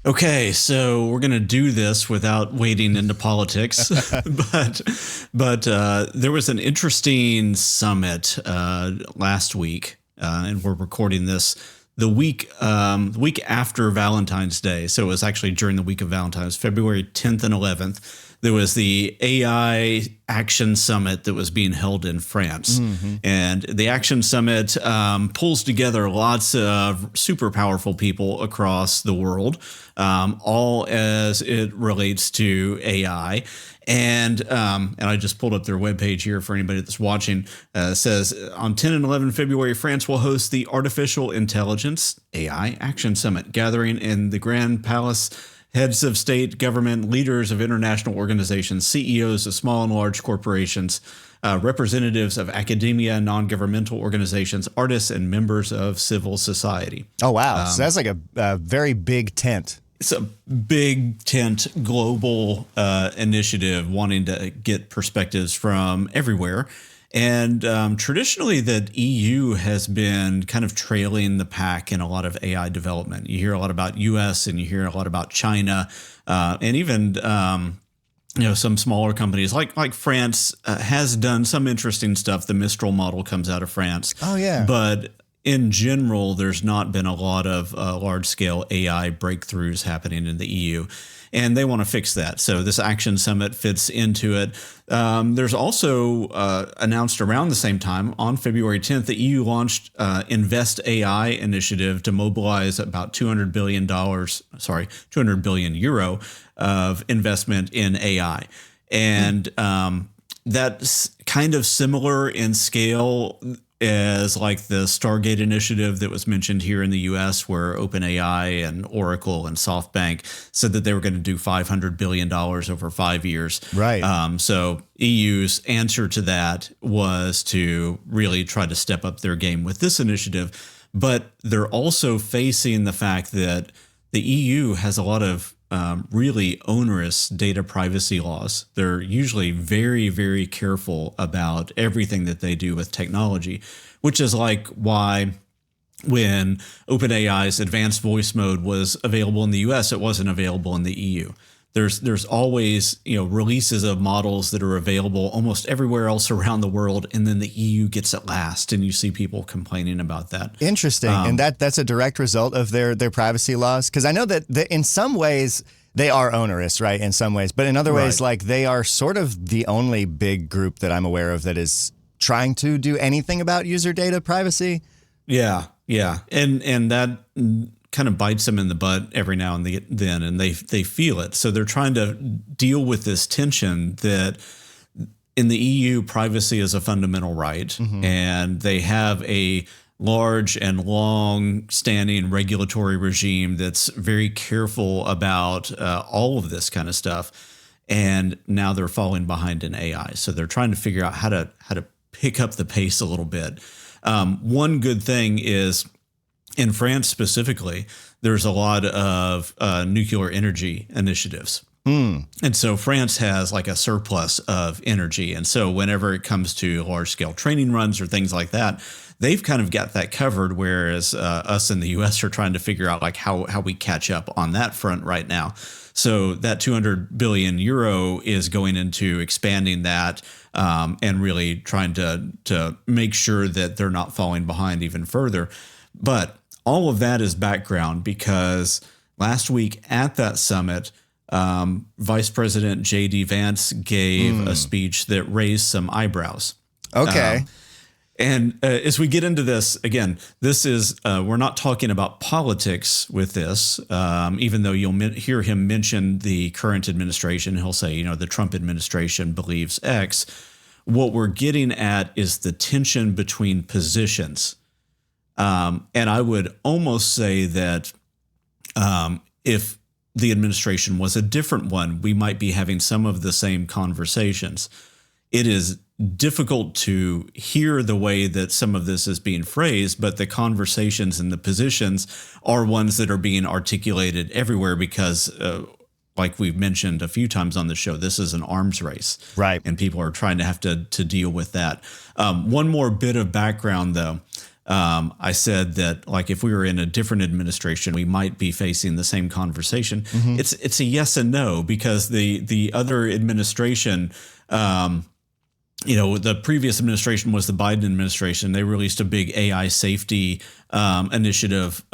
Okay, so we're going to do this without wading into politics, but there was an interesting summit last week, and we're recording this the week after Valentine's Day. So it was actually during the week of Valentine's, February 10th and 11th. There was the AI Action Summit that was being held in France. Mm-hmm. And the Action Summit pulls together lots of super powerful people across the world, all as it relates to AI. And I just pulled up their webpage here for anybody that's watching. It says on 10 and 11 February, France will host the Artificial Intelligence AI Action Summit, gathering in the Grand Palace. Heads of state, government, leaders of international organizations, CEOs of small and large corporations, representatives of academia, non-governmental organizations, artists, and members of civil society. Oh, wow. So that's like a very big tent. It's a big tent, global initiative wanting to get perspectives from everywhere. And traditionally, the EU has been kind of trailing the pack in a lot of AI development. You hear a lot about US and you hear a lot about China, and even some smaller companies like France has done some interesting stuff. The Mistral model comes out of France. Oh, yeah. But in general, there's not been a lot of large scale AI breakthroughs happening in the EU. And they want to fix that. So this Action Summit fits into it. There's also announced around the same time on February 10th, the EU launched Invest AI initiative to mobilize about $200 billion euro of investment in AI. And that's kind of similar in scale as like the Stargate initiative that was mentioned here in the US, where OpenAI and Oracle and SoftBank said that they were going to do $500 billion over 5 years. Right. So EU's answer to that was to really try to step up their game with this initiative. But they're also facing the fact that the EU has a lot of really onerous data privacy laws. They're usually very, very careful about everything that they do with technology, which is like why when OpenAI's advanced voice mode was available in the US, it wasn't available in the EU. There's always, releases of models that are available almost everywhere else around the world, and then the EU gets it last, and you see people complaining about that. Interesting. And that's a direct result of their privacy laws? Because I know that in some ways they are onerous, right, in some ways. But in other ways, like they are sort of the only big group that I'm aware of that is trying to do anything about user data privacy. Yeah. And that kind of bites them in the butt every now and then, and they feel it. So they're trying to deal with this tension that in the EU, privacy is a fundamental right, mm-hmm. and they have a large and long-standing regulatory regime that's very careful about all of this kind of stuff. And now they're falling behind in AI, so they're trying to figure out how to pick up the pace a little bit. One good thing is, in France specifically, there's a lot of nuclear energy initiatives. And so France has like a surplus of energy. And so whenever it comes to large scale training runs or things like that, they've kind of got that covered. Whereas us in the US are trying to figure out like how we catch up on that front right now. So that 200 billion euro is going into expanding that and really trying to make sure that they're not falling behind even further. But all of that is background because last week at that summit, Vice President J.D. Vance gave a speech that raised some eyebrows. Okay. And as we get into this, again, this is we're not talking about politics with this, even though you'll hear him mention the current administration. He'll say, the Trump administration believes X. What we're getting at is the tension between positions. And I would almost say that if the administration was a different one, we might be having some of the same conversations. It is difficult to hear the way that some of this is being phrased, but the conversations and the positions are ones that are being articulated everywhere because, like we've mentioned a few times on the show, this is an arms race. Right. And people are trying to have to deal with that. One more bit of background, though. I said that, like, if we were in a different administration, we might be facing the same conversation. It's a yes and no, because the other administration, the previous administration was the Biden administration. They released a big AI safety initiative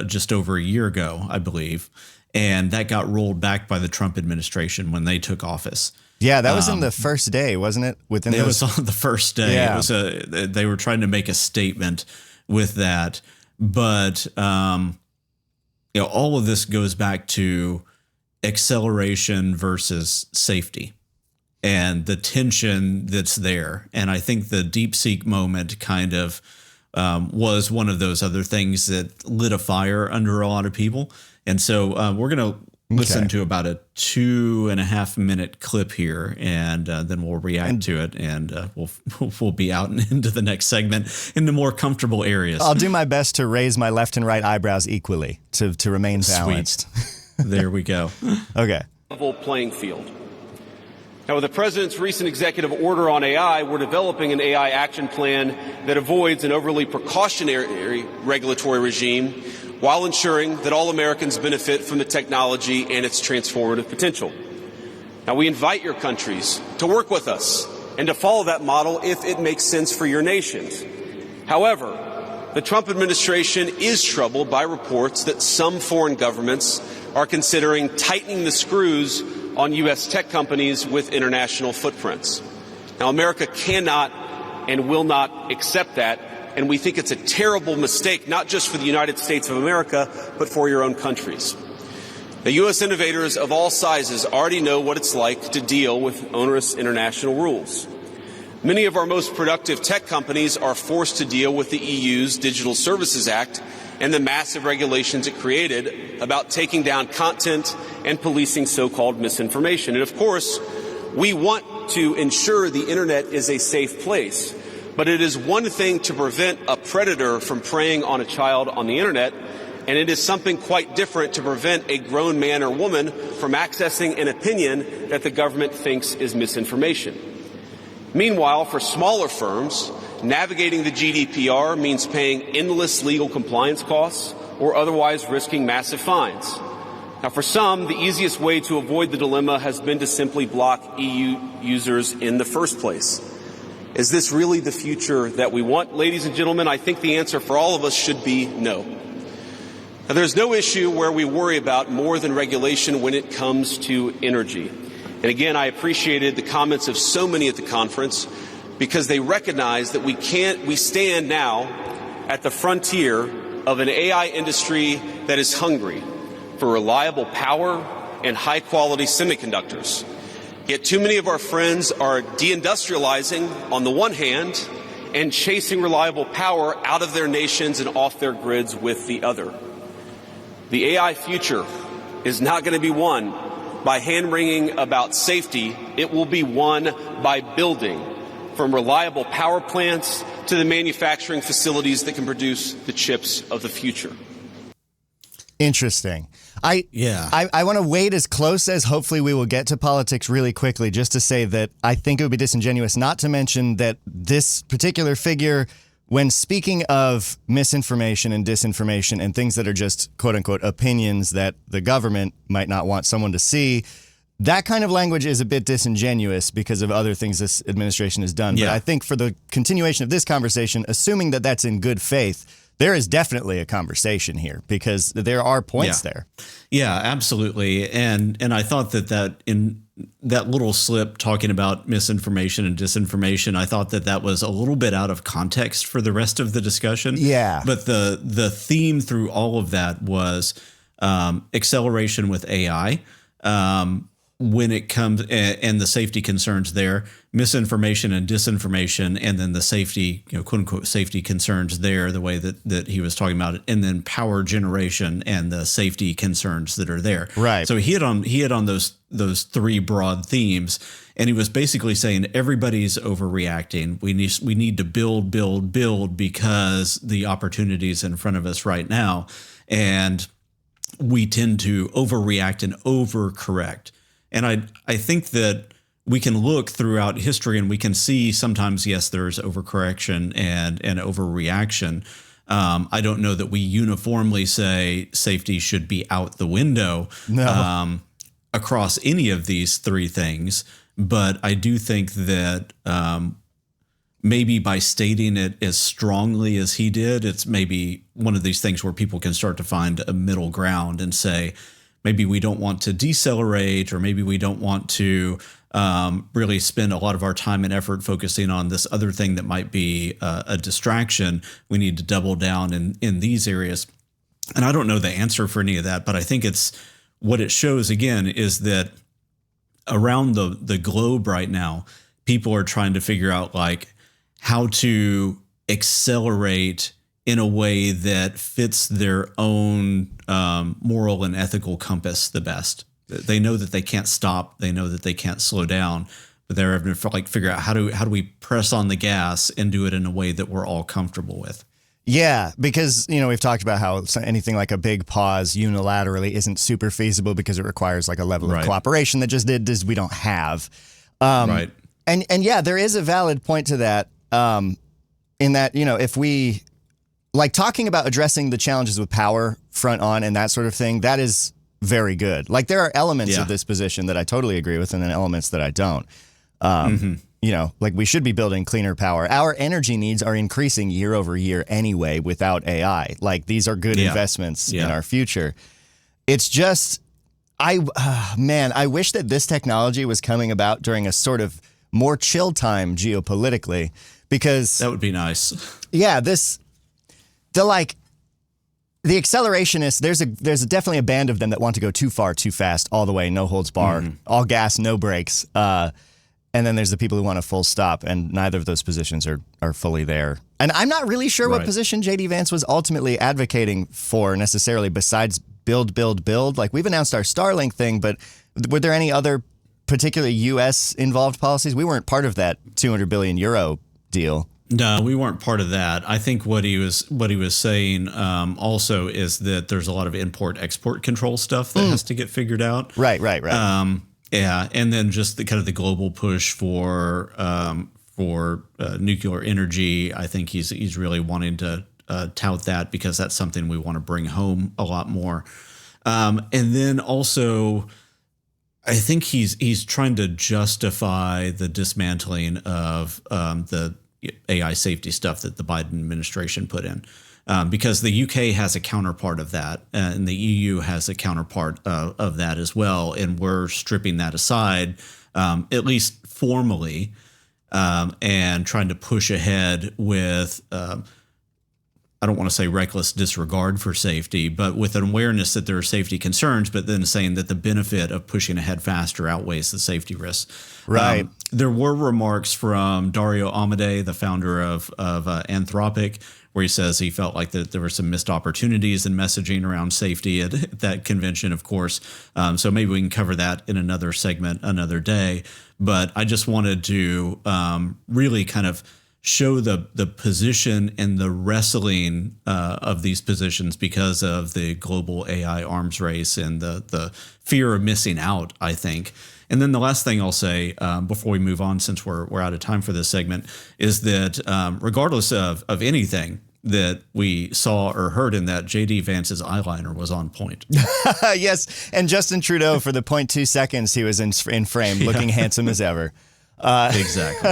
just over a year ago, I believe. And that got rolled back by the Trump administration when they took office. Yeah, that was in the first day, wasn't it? It was on the first day. Yeah. It was they were trying to make a statement with that. But, all of this goes back to acceleration versus safety and the tension that's there. And I think the DeepSeek moment kind of was one of those other things that lit a fire under a lot of people. And so we're going to listen to about a 2.5 minute clip here, and then we'll react to it, and we'll be out and into the next segment into more comfortable areas. I'll do my best to raise my left and right eyebrows equally to remain balanced. There we go. Okay. Level playing field. Now, with the president's recent executive order on AI, we're developing an AI action plan that avoids an overly precautionary regulatory regime while ensuring that all Americans benefit from the technology and its transformative potential. Now, we invite your countries to work with us and to follow that model if it makes sense for your nations. However, the Trump administration is troubled by reports that some foreign governments are considering tightening the screws on U.S. tech companies with international footprints. Now, America cannot and will not accept that, and we think it's a terrible mistake, not just for the United States of America, but for your own countries. The U.S. innovators of all sizes already know what it's like to deal with onerous international rules. Many of our most productive tech companies are forced to deal with the EU's Digital Services Act and the massive regulations it created about taking down content and policing so-called misinformation. And of course, we want to ensure the internet is a safe place. But it is one thing to prevent a predator from preying on a child on the internet, and it is something quite different to prevent a grown man or woman from accessing an opinion that the government thinks is misinformation. Meanwhile, for smaller firms, navigating the GDPR means paying endless legal compliance costs or otherwise risking massive fines. Now, for some, the easiest way to avoid the dilemma has been to simply block EU users in the first place. Is this really the future that we want? Ladies and gentlemen, I think the answer for all of us should be no. Now, there's no issue where we worry about more than regulation when it comes to energy. And again, I appreciated the comments of so many at the conference because they recognize that we stand now at the frontier of an AI industry that is hungry for reliable power and high-quality semiconductors. Yet too many of our friends are deindustrializing on the one hand and chasing reliable power out of their nations and off their grids with the other. The AI future is not going to be won by hand-wringing about safety. It will be won by building, from reliable power plants to the manufacturing facilities that can produce the chips of the future. Interesting. I want to wait as close as hopefully we will get to politics really quickly, just to say that I think it would be disingenuous not to mention that this particular figure, when speaking of misinformation and disinformation and things that are just quote unquote opinions that the government might not want someone to see, that kind of language is a bit disingenuous because of other things this administration has done. Yeah. But I think for the continuation of this conversation, assuming that that's in good faith, there is definitely a conversation here because there are points there. Yeah, absolutely. And I thought that in that little slip talking about misinformation and disinformation, I thought that was a little bit out of context for the rest of the discussion. Yeah. But the theme through all of that was acceleration with AI. When it comes and the safety concerns there, misinformation and disinformation, and then the safety, quote unquote, safety concerns there, the way that he was talking about it, and then power generation and the safety concerns that are there. Right. So he hit on those three broad themes, and he was basically saying everybody's overreacting. We need to build because the opportunities in front of us right now, and we tend to overreact and overcorrect. And I think that we can look throughout history and we can see sometimes, yes, there's overcorrection and overreaction. I don't know that we uniformly say safety should be out the window across any of these three things. But I do think that maybe by stating it as strongly as he did, it's maybe one of these things where people can start to find a middle ground and say, maybe we don't want to decelerate, or maybe we don't want to really spend a lot of our time and effort focusing on this other thing that might be a distraction. We need to double down in these areas. And I don't know the answer for any of that, but I think it's what it shows again is that around the globe right now, people are trying to figure out like how to accelerate in a way that fits their own moral and ethical compass the best. They know that they can't stop. They know that they can't slow down, but they're having to like figure out how do we press on the gas and do it in a way that we're all comfortable with. Yeah, because, we've talked about how anything like a big pause unilaterally isn't super feasible because it requires like a level of cooperation that just we don't have. Right. And yeah, there is a valid point to that in that, if we like talking about addressing the challenges with power front on and that sort of thing, that is very good. Like there are elements of this position that I totally agree with and then elements that I don't. Like we should be building cleaner power. Our energy needs are increasing year over year anyway without AI. Like these are good investments in our future. It's just, I wish that this technology was coming about during a sort of more chill time geopolitically, because that would be nice. Yeah, the accelerationists, there's definitely a band of them that want to go too far, too fast, all the way, no holds barred, all gas, no brakes. And then there's the people who want a full stop, and neither of those positions are fully there. And I'm not really sure what position J.D. Vance was ultimately advocating for necessarily besides build. Like we've announced our Starlink thing, but were there any other particularly U.S. involved policies? We weren't part of that 200 billion euro deal. No, we weren't part of that. I think what he was saying also is that there's a lot of import-export control stuff that has to get figured out. Right. Yeah, and then just the kind of the global push for nuclear energy. I think he's really wanting to tout that because that's something we want to bring home a lot more. And then also, I think he's trying to justify the dismantling of the AI safety stuff that the Biden administration put in, because the UK has a counterpart of that, and the EU has a counterpart of that as well, and we're stripping that aside, at least formally, and trying to push ahead with, I don't want to say reckless disregard for safety, but with an awareness that there are safety concerns, but then saying that the benefit of pushing ahead faster outweighs the safety risks. Right. There were remarks from Dario Amodei, the founder of Anthropic, where he says he felt like that there were some missed opportunities in messaging around safety at that convention, of course. So maybe we can cover that in another segment, another day. But I just wanted to really kind of show the position and the wrestling of these positions because of the global AI arms race and the fear of missing out, I think. And then the last thing I'll say before we move on, since we're out of time for this segment, is that regardless of anything that we saw or heard in that, J.D. Vance's eyeliner was on point. Yes, and Justin Trudeau, for the 0.2 seconds he was in frame, looking handsome as ever. Exactly.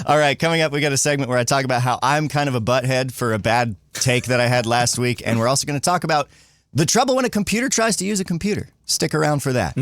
All right, coming up, we got a segment where I talk about how I'm kind of a butthead for a bad take that I had last week, and we're also going to talk about the trouble when a computer tries to use a computer. Stick around for that.